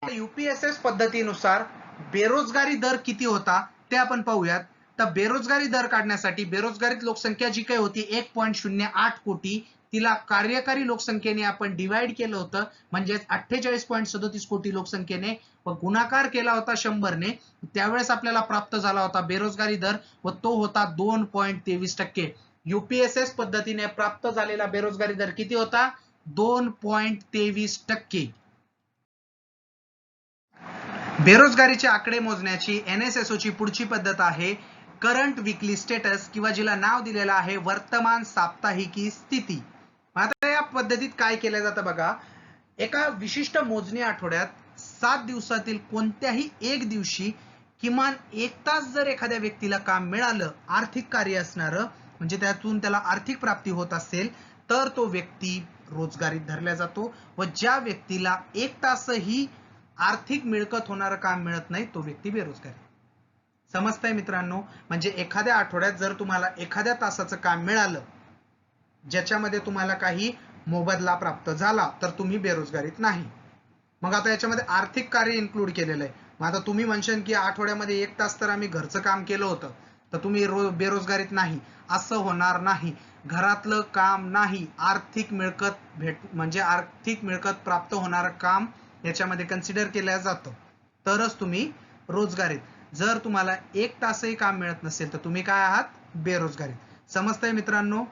यूपीएसएस पद्धतीनुसार बेरोजगारी दर किती होता ते आपण पाहूयात. तर बेरोजगारी दर काढण्यासाठी बेरोजगारीत लोकसंख्या जी काही होती 1.08 कोटी तिला कार्यकारी लोकसंख्येने आपण डिवाइड केलं होतं, म्हणजेच 48.37 कोटी लोकसंख्येने व गुणाकार केला होता 100 ने, त्यावेळेस आपल्याला प्राप्त झाला होता बेरोजगारी दर व तो होता 2.23%. UPSS पद्धतीने प्राप्त झालेला बेरोजगारी दर किती होता? 2.23%. बेरोजगारीचे आकडे मोजण्याची NSSO ची पुढची पद्धत आहे करंट विकली स्टेटस, किंवा जिला नाव दिलेलं आहे वर्तमान साप्ताहिकी स्थिती. आता या पद्धतीत काय केलं जातं बघा, एका विशिष्ट मोजणी आठवड्यात 7 दिवसातील कोणत्याही एक दिवशी किमान 1 तास जर एखाद्या व्यक्तीला काम मिळालं, आर्थिक कार्य असणारं, म्हणजे त्यातून त्याला आर्थिक प्राप्ती होत असेल, तर तो व्यक्ती रोजगारीत धरला जातो. व ज्या व्यक्तीला 1 तासही आर्थिक मिळकत होणारं काम मिळत नाही, तो व्यक्ती बेरोजगार. समजतंय मित्रांनो? म्हणजे एखाद्या आठवड्यात जर तुम्हाला एखाद्या तासाचं काम मिळालं ज्याच्यामध्ये तुम्हाला काही मोबदला प्राप्त झाला, तर तुम्ही बेरोजगारीत नाही. मग आता याच्यामध्ये आर्थिक कार्य इन्क्लूड केलेलं आहे. मग आता तुम्ही म्हणशाल की आठवड्यामध्ये 1 तास तर आम्ही घरचं काम केलं होतं, तर तुम्ही बेरोजगारीत नाही, असं होणार नाही. घरातलं काम नाही, आर्थिक मिळकत म्हणजे आर्थिक मिळकत प्राप्त होणारं काम याच्यामध्ये कन्सिडर केलं जातं, तरच तुम्ही रोजगारीत. जर तुम्हाला 1 तासही काम मिळत नसेल तर तुम्ही काय आहात? बेरोजगारीत. समजतंय मित्रांनो?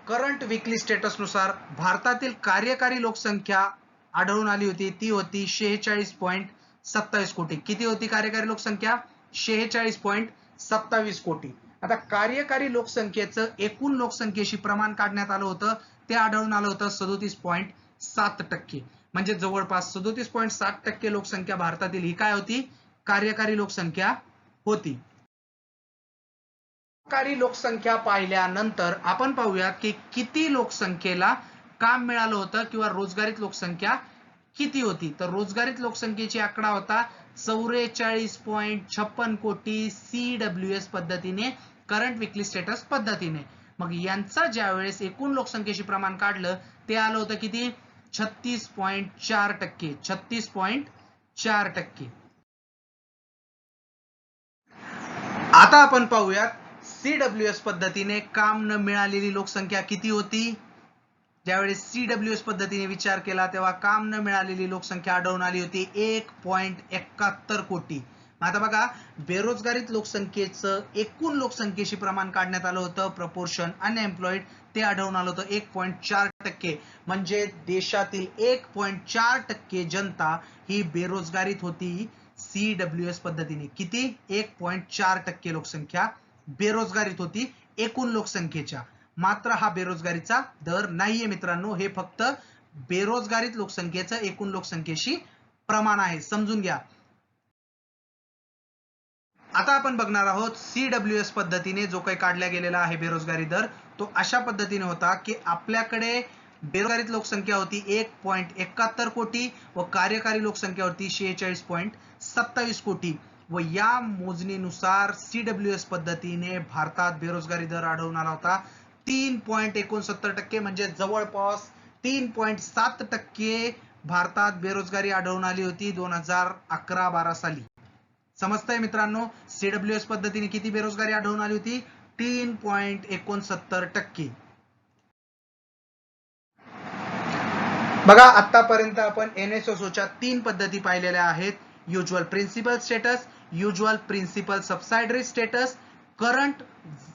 करंट विकली स्टेटस नुसार भारतातील कार्यकारी लोकसंख्या आढळून आली होती, ती होती 46.27 कोटी. किती होती कार्यकारी लोकसंख्या? 46.27 कोटी. आता कार्यकारी लोकसंख्येचं एकूण लोकसंख्येशी प्रमाण काढण्यात आलं होतं, ते आढळून आलं होतं 37.7%. म्हणजे जवळपास 37.7% लोकसंख्या भारतातील ही काय होती? कार्यकारी लोकसंख्या होती. कार्यकारी लोकसंख्या पाहिल्यानंतर आपण पाहूयात की किती लोकसंख्येला काम मिळालं होतं किंवा रोजगारीत लोकसंख्या किती होती. तर रोजगारीत लोकसंख्येची आकडा होता 44.56 कोटी CWS पद्धतीने, करंट विकली स्टेटस पद्धतीने. मग यांचा ज्यावेळेस एकूण लोकसंख्येशी प्रमाण काढलं, ते आलं होतं किती? 36.4%. 36.4%. आता आपण पाहूयात CWS पद्धतीने काम न मिळालेली लोकसंख्या किती होती. ज्यावेळेस CWS पद्धतीने विचार केला तेव्हा काम न मिळालेली लोकसंख्या आढळून आली होती 1.71 कोटी. आता बघा, बेरोजगारीत लोकसंख्येचं एकूण लोकसंख्येशी प्रमाण काढण्यात आलं होतं, प्रपोर्शन अनएम्प्लॉईड, ते आढळून आलं होतं 1.4%. म्हणजे देशातील 1.4% जनता ही बेरोजगारीत होती CWS पद्धतीने. किती? 1.4% लोकसंख्या बेरोजगारीत होती एकूण लोकसंख्येच्या. मात्र हा बेरोजगारीचा दर नाहीये मित्रांनो, हे फक्त बेरोजगारीत लोकसंख्येचं एकूण लोकसंख्येशी प्रमाण आहे, समजून घ्या. आता आपण बघणार आहोत CWS पद्धतीने जो काही काढला गेलेला आहे बेरोजगारी दर, तो अशा पद्धतीने होता की आपल्याकडे बेरोजगारीत लोकसंख्या होती 1.71 कोटी व कार्यकारी लोकसंख्या होती 46.27 कोटी. व या मोजणीनुसार CWS पद्धतीने भारतात बेरोजगारी दर आढळून आला होता 3.69%. म्हणजे जवळपास 3.7% भारतात बेरोजगारी आढळून आली होती 2011-12 साली. समजतंय मित्रांनो? CWS पद्धतीने किती बेरोजगारी आढळून आली होती? 3.69%. बघा, आतापर्यंत आपण NSSOच्या 3 पद्धती पाहिलेल्या आहेत: usual principal status, usual principal subsidiary status, current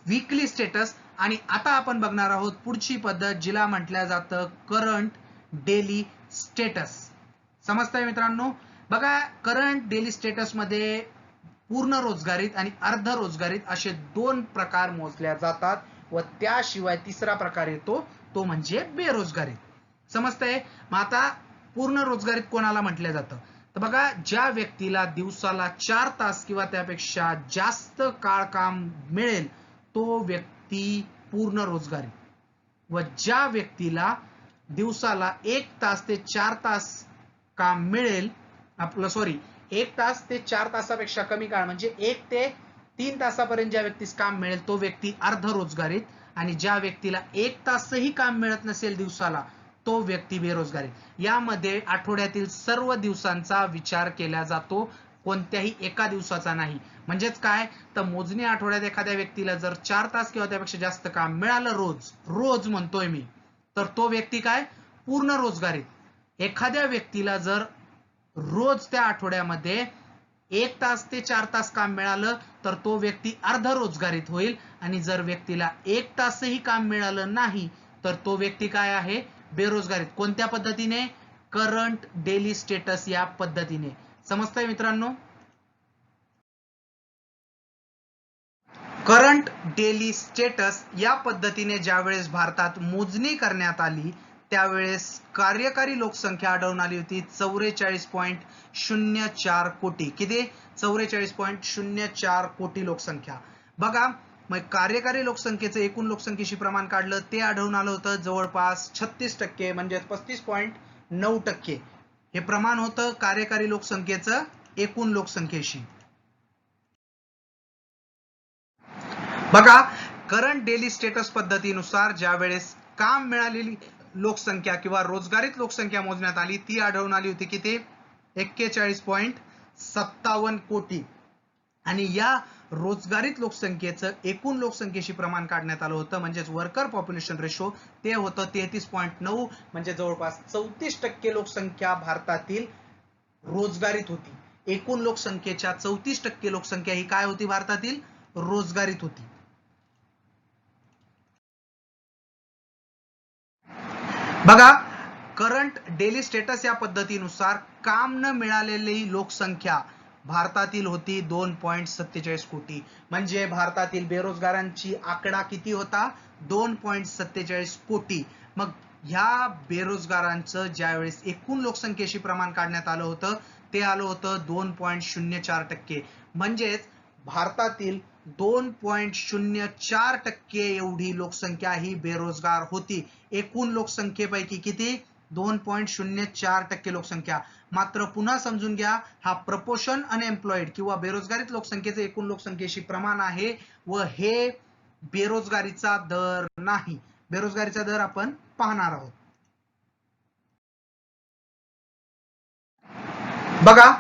weekly status, आणि आता आपण बघणार आहोत पुढची पद्धत जिला म्हटलं जातं करंट डेली स्टेटस. समजतंय मित्रांनो? बघा, करंट डेली स्टेटस मध्ये पूर्ण रोजगारीत आणि अर्ध रोजगारीत असे 2 प्रकार मोजल्या जातात व त्याशिवाय तिसरा प्रकार येतो, तो म्हणजे बेरोजगारीत. समजतंय? मग आता पूर्ण रोजगारीत कोणाला म्हटलं जातं? तर बघा, ज्या व्यक्तीला दिवसाला 4 तास किंवा त्यापेक्षा जास्त काळ काम मिळेल तो व्यक्ती पूर्ण रोजगारी. व ज्या व्यक्तीला दिवसाला 1 तास ते 4 तास काम मिळेल, 1 तास ते 4 तासापेक्षा कमी काळ म्हणजे 1 ते 3 तासापर्यंत ज्या व्यक्तीस काम मिळेल तो व्यक्ती अर्ध रोजगारीत. आणि ज्या व्यक्तीला 1 तासही काम मिळत नसेल दिवसाला तो व्यक्ती बेरोजगारी. यामध्ये आठवड्यातील सर्व दिवसांचा विचार केला जातो. कोणत्याही एका दिवसाचा नाही. म्हणजेच काय, तर मोजणी आठवड्यात एखाद्या व्यक्तीला जर 4 तास किंवा त्यापेक्षा जास्त काम मिळालं रोज म्हणतोय मी, तर तो व्यक्ती काय, पूर्ण रोजगारीत. एखाद्या व्यक्तीला जर रोज त्या आठवड्यामध्ये 1 तास ते 4 तास काम मिळालं तर तो व्यक्ती अर्ध रोजगारीत होईल. आणि जर व्यक्तीला 1 तासही काम मिळालं नाही तर तो व्यक्ती काय आहे, बेरोजगारीत. कोणत्या पद्धतीने, करंट डेली स्टेटस या पद्धतीने. समजतंय मित्रांनो? करंट डेली स्टेटस या पद्धतीने ज्यावेळेस भारतात मोजणी करण्यात आली त्यावेळेस कार्यकारी लोकसंख्या आढळून आली होती 44.04 कोटी. किती? 44.04 कोटी लोकसंख्या. बघा, मग कार्यकारी लोकसंख्येचं एकूण लोकसंख्येशी प्रमाण काढलं, ते आढळून आलं होतं जवळपास 36%, म्हणजे 35.9%. हे प्रमाण होतं कार्यकारी लोकसंख्येचं एकूण लोकसंख्येशी. बघा, करंट डेली स्टेटस पद्धतीनुसार ज्यावेळेस काम मिळालेली लोकसंख्या किंवा रोजगारीत लोकसंख्या मोजण्यात आली, ती आढळून आली होती किती, 41.57 कोटी. आणि या रोजगारीत लोकसंख्येचं एकूण लोकसंख्येशी प्रमाण काढण्यात आलं होतं, म्हणजेच वर्कर पॉप्युलेशन रेशो, ते होतं 33.9, म्हणजे जवळपास 34% लोकसंख्या भारतातील रोजगारीत होती. एकूण लोकसंख्येच्या 34% लोकसंख्या ही काय होती, भारतातील रोजगारीत होती. बघा, करंट डेली स्टेटस या पद्धतीनुसार काम न मिळालेली लोकसंख्या भारतातील होती 2.47 कोटी. म्हणजे भारतातील बेरोजगारांची आकडा किती होता, 2.47 कोटी. मग ह्या बेरोजगारांचं ज्यावेळेस एकूण लोकसंख्येशी प्रमाण काढण्यात आलं होतं, ते आलं होतं 2.04%. म्हणजेच भारतातील 2.04% एवढी लोकसंख्या ही बेरोजगार होती. एकूण लोकसंख्येपैकी किती, 2.04% लोकसंख्या. मात्र पुन्हा समजून घ्या, हा प्रपोर्शन अनएम्प्लॉइड किंवा बेरोजगारीत लोकसंख्येचे एकूण लोकसंख्येशी प्रमाण आहे व हे बेरोजगारीचा दर नाही. बेरोजगारीचा दर आपण पाहणार आहोत. बघा,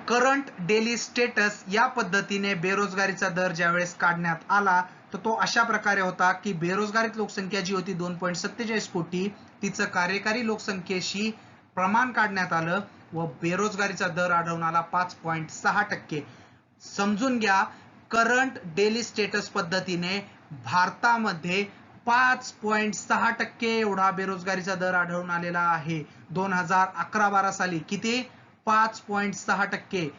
करंट डेली स्टेटस या पद्धतीने बेरोजगारीचा दर ज्यावेळेस काढण्यात आला तर तो अशा प्रकारे होता की बेरोजगारीत लोकसंख्या जी होती 2.47 कोटी, तिचं कार्यकारी लोकसंख्येशी प्रमाण काढण्यात आलं व बेरोजगारीचा दर आढळून आला 5.6%. समजून घ्या, करंट डेली स्टेटस पद्धतीने भारतामध्ये 5.6% एवढा बेरोजगारीचा दर आढळून आलेला आहे 2011-12 साली. किती? 5.6%.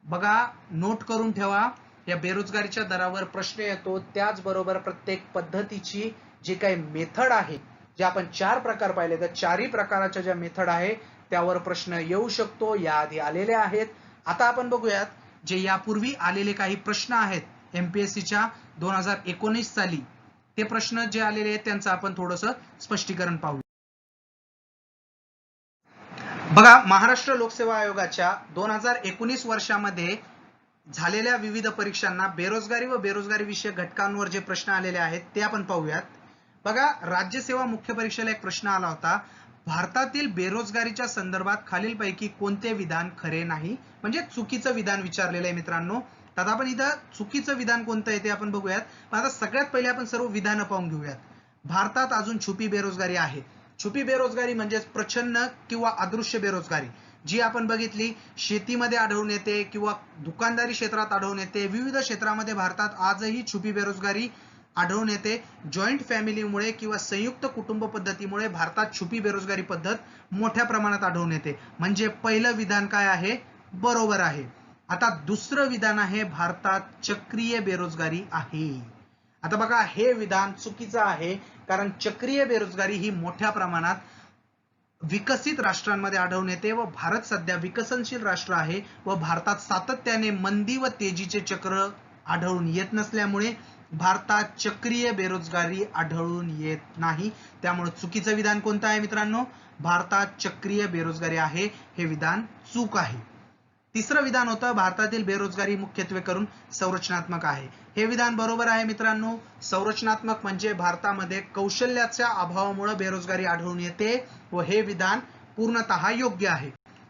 बघा, नोट करून ठेवा, या बेरोजगारीच्या दरावर प्रश्न येतो. त्याचबरोबर प्रत्येक पद्धतीची जी काही मेथड आहे, जे आपण 4 प्रकार पाहिले, तर 4ही प्रकाराच्या ज्या मेथड आहे त्यावर प्रश्न येऊ शकतो. याआधी आलेले आहेत. आता आपण बघूयात जे यापूर्वी आलेले काही प्रश्न आहेत एमपीएससीच्या 2019 साली, ते प्रश्न जे आलेले आहेत त्यांचं आपण थोडंसं स्पष्टीकरण पाहू. बघा, महाराष्ट्र लोकसेवा आयोगाच्या 2019 वर्षामध्ये झालेल्या विविध परीक्षांना बेरोजगारी व बेरोजगारी विषयक घटकांवर जे प्रश्न आलेले आहेत ते आपण पाहूयात. बघा, राज्यसेवा मुख्य परीक्षेला एक प्रश्न आला होता, भारतातील बेरोजगारीच्या संदर्भात खालीलपैकी कोणते विधान खरे नाही, म्हणजे चुकीचं विधान विचारलेलं आहे मित्रांनो. आता आपण इथं चुकीचं विधान कोणतं आहे ते आपण बघूयात. आता सगळ्यात पहिले आपण सर्व विधानं पाहून घेऊयात. भारतात अजून छुपी बेरोजगारी आहे. छुपी बेरोजगारी म्हणजे प्रच्छन्न किंवा अदृश्य बेरोजगारी, जी आपण बघितली शेतीमध्ये आढळून येते किंवा दुकानदारी क्षेत्रात आढळून येते. विविध क्षेत्रामध्ये भारतात आजही छुपी बेरोजगारी आढळून येते. जॉईंट फॅमिलीमुळे किंवा संयुक्त कुटुंब पद्धतीमुळे भारतात छुपी बेरोजगारी पद्धत मोठ्या प्रमाणात आढळून येते. म्हणजे पहिलं विधान काय आहे, बरोबर आहे. आता दुसरं विधान आहे, भारतात चक्रीय बेरोजगारी आहे. आता बघा, हे विधान चुकीचं आहे, कारण चक्रीय बेरोजगारी ही मोठ्या प्रमाणात विकसित राष्ट्रांमध्ये आढळून येते व भारत सध्या विकसनशील राष्ट्र आहे व भारतात सातत्याने मंदी व तेजीचे चक्र आढळून येत नसल्यामुळे भारतात चक्रीय बेरोजगारी आढळून येत नाही. त्यामुळे चुकीचं विधान कोणतं आहे मित्रांनो, भारतात चक्रीय बेरोजगारी आहे, हे विधान चूक आहे. तिसरं विधान होतं, भारतातील बेरोजगारी मुख्यत्वे करून संरचनात्मक आहे. हे विधान बरोबर आहे मित्रांनो. संरचनात्मक म्हणजे भारतामध्ये कौशल्याच्या अभावामुळे बेरोजगारी आढळून येते व हे विधान पूर्णतः योग्य आहे.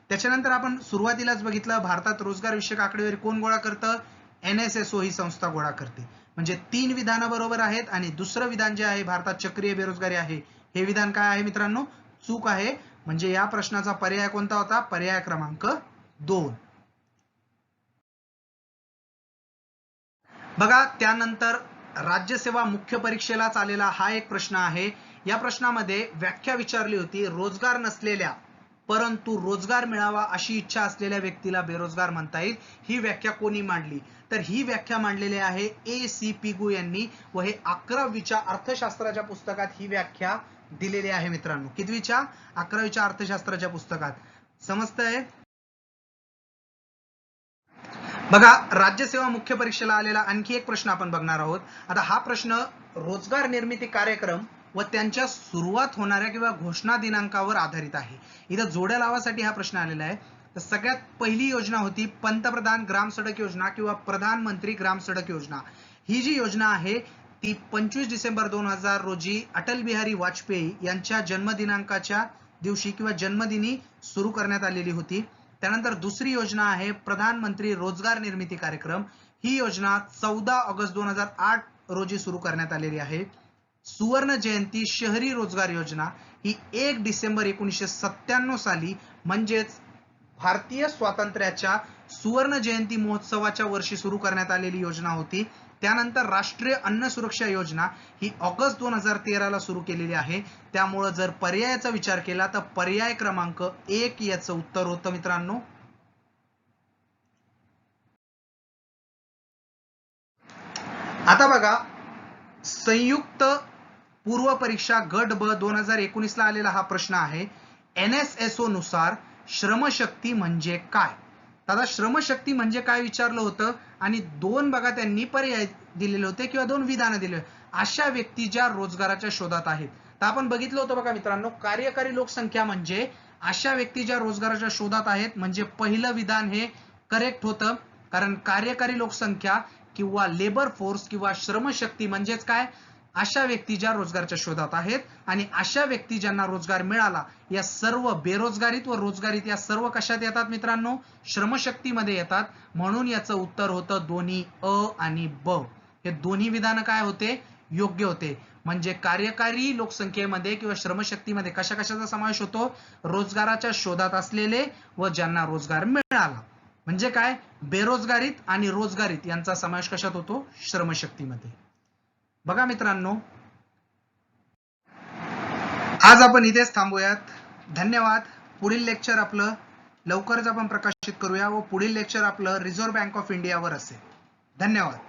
त्याच्यानंतर आपण सुरुवातीलाच बघितलं भारतात रोजगार विषयक आकडेवारी कोण गोळा करतं? NSSO ही संस्था गोळा करते. म्हणजे 3 विधानं बरोबर आहेत आणि दुसरं विधान जे आहे भारतात चक्रीय बेरोजगारी आहे हे विधान काय आहे मित्रांनो? चूक आहे. म्हणजे या प्रश्नाचा पर्याय कोणता होता? पर्याय क्रमांक 2. बघा त्यानंतर राज्यसेवा मुख्य परीक्षेलाच आलेला हा एक प्रश्न आहे. या प्रश्नामध्ये व्याख्या विचारली होती, रोजगार नसलेल्या परंतु रोजगार मिळावा अशी इच्छा असलेल्या व्यक्तीला बेरोजगार म्हणता येईल. ही व्याख्या कोणी मांडली? तर ही व्याख्या मांडलेली आहे A.C. पिगू यांनी व हे 11वीच्या अर्थशास्त्राच्या पुस्तकात ही व्याख्या दिलेली आहे मित्रांनो. कितवीच्या? 11वीच्या अर्थशास्त्राच्या पुस्तकात. समजतंय? बघा राज्यसेवा मुख्य परीक्षेला आलेला आणखी एक प्रश्न आपण बघणार आहोत. आता हा प्रश्न रोजगार निर्मिती कार्यक्रम व त्यांच्या सुरुवात होणाऱ्या किंवा घोषणा दिनांकावर आधारित आहे. इथं जोड्या लावासाठी हा प्रश्न आलेला आहे. तर सगळ्यात पहिली योजना होती पंतप्रधान ग्राम सडक योजना किंवा प्रधानमंत्री ग्राम सडक योजना. ही जी योजना आहे ती 25 डिसेंबर 2000 रोजी अटल बिहारी वाजपेयी यांच्या जन्मदिनांकाच्या दिवशी किंवा जन्मदिनी सुरू करण्यात आलेली होती. त्यानंतर दुसरी योजना आहे प्रधानमंत्री रोजगार निर्मिती कार्यक्रम. ही योजना 14 ऑगस्ट 2008 रोजी सुरू करण्यात आलेली आहे. सुवर्ण जयंती शहरी रोजगार योजना ही 1 डिसेंबर 1997 साली म्हणजेच भारतीय स्वातंत्र्याच्या सुवर्ण जयंती महोत्सवाच्या वर्षी सुरू करण्यात आलेली योजना होती. त्यानंतर राष्ट्रीय अन्न सुरक्षा योजना ही ऑगस्ट 2013 ला सुरू केलेली आहे. त्यामुळे जर पर्यायाचा विचार केला तर पर्याय क्रमांक 1 याचं उत्तर होतं मित्रांनो. आता बघा संयुक्त पूर्व परीक्षा गट ब 2019 ला आलेला हा प्रश्न आहे. NSSO नुसार श्रमशक्ती म्हणजे काय? दादा श्रमशक्ती म्हणजे काय विचारलं होतं आणि 2 बघा त्यांनी पर्याय दिलेले होते किंवा 2 विधानं दिले. अशा व्यक्ती ज्या रोजगाराच्या शोधात आहेत. तर आपण बघितलं होतं बघा मित्रांनो कार्यकारी लोकसंख्या म्हणजे अशा व्यक्ती ज्या रोजगाराच्या शोधात आहेत. म्हणजे पहिलं विधान हे करेक्ट होतं. कारण कार्यकारी लोकसंख्या किंवा लेबर फोर्स किंवा श्रमशक्ती म्हणजेच काय? अशा व्यक्ती ज्या रोजगाराच्या शोधात आहेत आणि अशा व्यक्ती ज्यांना रोजगार मिळाला या सर्व बेरोजगारीत व रोजगारीत या सर्व कशात येतात मित्रांनो? श्रमशक्तीमध्ये येतात. म्हणून याचं उत्तर होतं दोन्ही अ आणि ब. हे दोन्ही विधान काय होते? योग्य होते. म्हणजे कार्यकारी लोकसंख्येमध्ये किंवा श्रमशक्तीमध्ये कशा कशाचा समावेश होतो? रोजगाराच्या शोधात असलेले व ज्यांना रोजगार मिळाला. म्हणजे काय? बेरोजगारीत आणि रोजगारीत यांचा समावेश कशात होतो? श्रमशक्तीमध्ये. बघा मित्रांनो आज आपण इथेच थांबूयात. धन्यवाद. पुढील लेक्चर आपलं लवकरच आपण प्रकाशित करूया व पुढील लेक्चर आपलं रिझर्व्ह बँक ऑफ इंडियावर असेल. धन्यवाद.